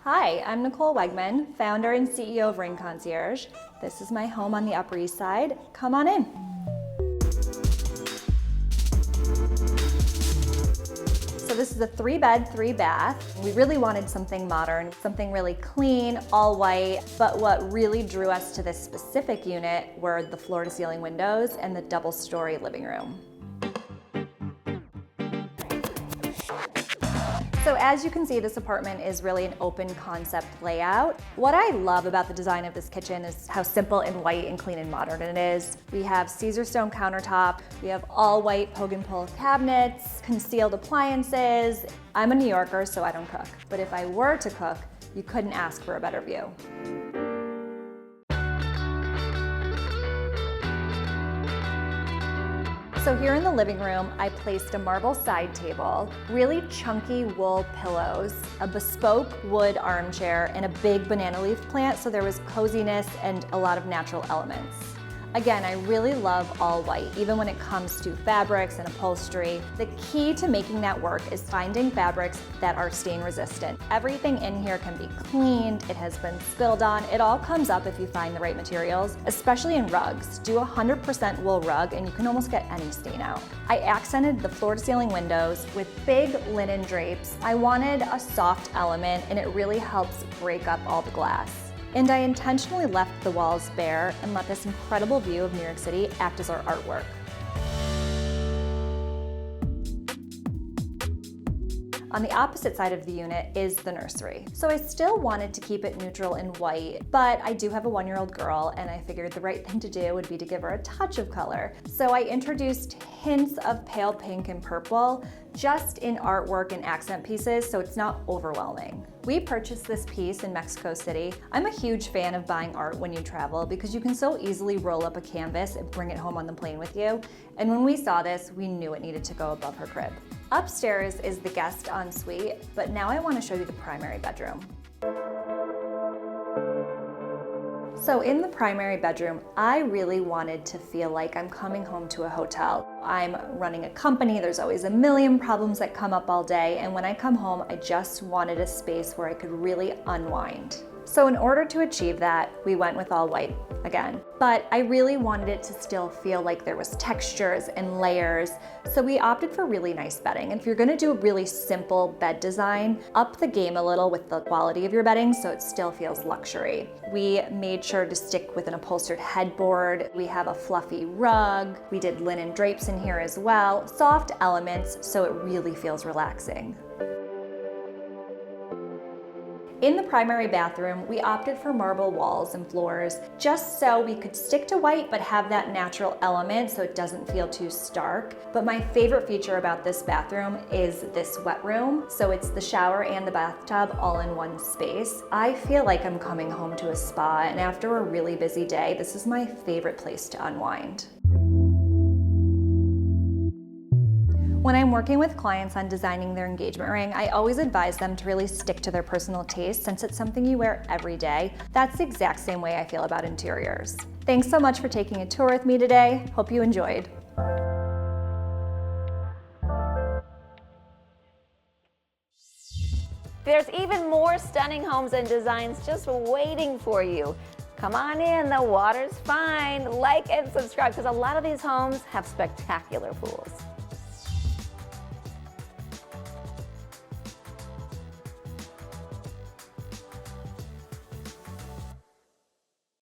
Hi, I'm Nicole Wegman, founder and CEO of Ring Concierge. This is my home on the Upper East Side. Come on in. So this is a 3-bed, 3-bath. We really wanted something modern, something really clean, all white, but what really drew us to this specific unit were the floor-to-ceiling windows and the double-story living room. So as you can see, this apartment is really an open concept layout. What I love about the design of this kitchen is how simple and white and clean and modern it is. We have Caesar stone countertop, we have all white poke and pull cabinets, concealed appliances. I'm a New Yorker, so I don't cook. But if I were to cook, you couldn't ask for a better view. So here in the living room, I placed a marble side table, really chunky wool pillows, a bespoke wood armchair, and a big banana leaf plant, so there was coziness and a lot of natural elements. Again, I really love all white, even when it comes to fabrics and upholstery. The key to making that work is finding fabrics that are stain resistant. Everything in here can be cleaned, it has been spilled on, it all comes up if you find the right materials, especially in rugs. Do a 100% wool rug and you can almost get any stain out. I accented the floor-to-ceiling windows with big linen drapes. I wanted a soft element and it really helps break up all the glass. And I intentionally left the walls bare and let this incredible view of New York City act as our artwork. On the opposite side of the unit is the nursery. So I still wanted to keep it neutral and white, but I do have a 1-year-old girl and I figured the right thing to do would be to give her a touch of color. So I introduced hints of pale pink and purple just in artwork and accent pieces so it's not overwhelming. We purchased this piece in Mexico City. I'm a huge fan of buying art when you travel because you can so easily roll up a canvas and bring it home on the plane with you. And when we saw this, we knew it needed to go above her crib. Upstairs is the guest ensuite, but now I want to show you the primary bedroom. So in the primary bedroom, I really wanted to feel like I'm coming home to a hotel. I'm running a company, there's always a million problems that come up all day, and when I come home, I just wanted a space where I could really unwind. So in order to achieve that, we went with all white again. But I really wanted it to still feel like there was textures and layers, so we opted for really nice bedding. And if you're gonna do a really simple bed design, up the game a little with the quality of your bedding so it still feels luxury. We made sure to stick with an upholstered headboard. We have a fluffy rug. We did linen drapes in here as well. Soft elements so it really feels relaxing. In the primary bathroom, we opted for marble walls and floors just so we could stick to white but have that natural element so it doesn't feel too stark. But my favorite feature about this bathroom is this wet room. So it's the shower and the bathtub all in one space. I feel like I'm coming home to a spa, and after a really busy day, this is my favorite place to unwind. When I'm working with clients on designing their engagement ring, I always advise them to really stick to their personal taste since it's something you wear every day. That's the exact same way I feel about interiors. Thanks so much for taking a tour with me today. Hope you enjoyed. There's even more stunning homes and designs just waiting for you. Come on in, the water's fine. Like and subscribe because a lot of these homes have spectacular pools.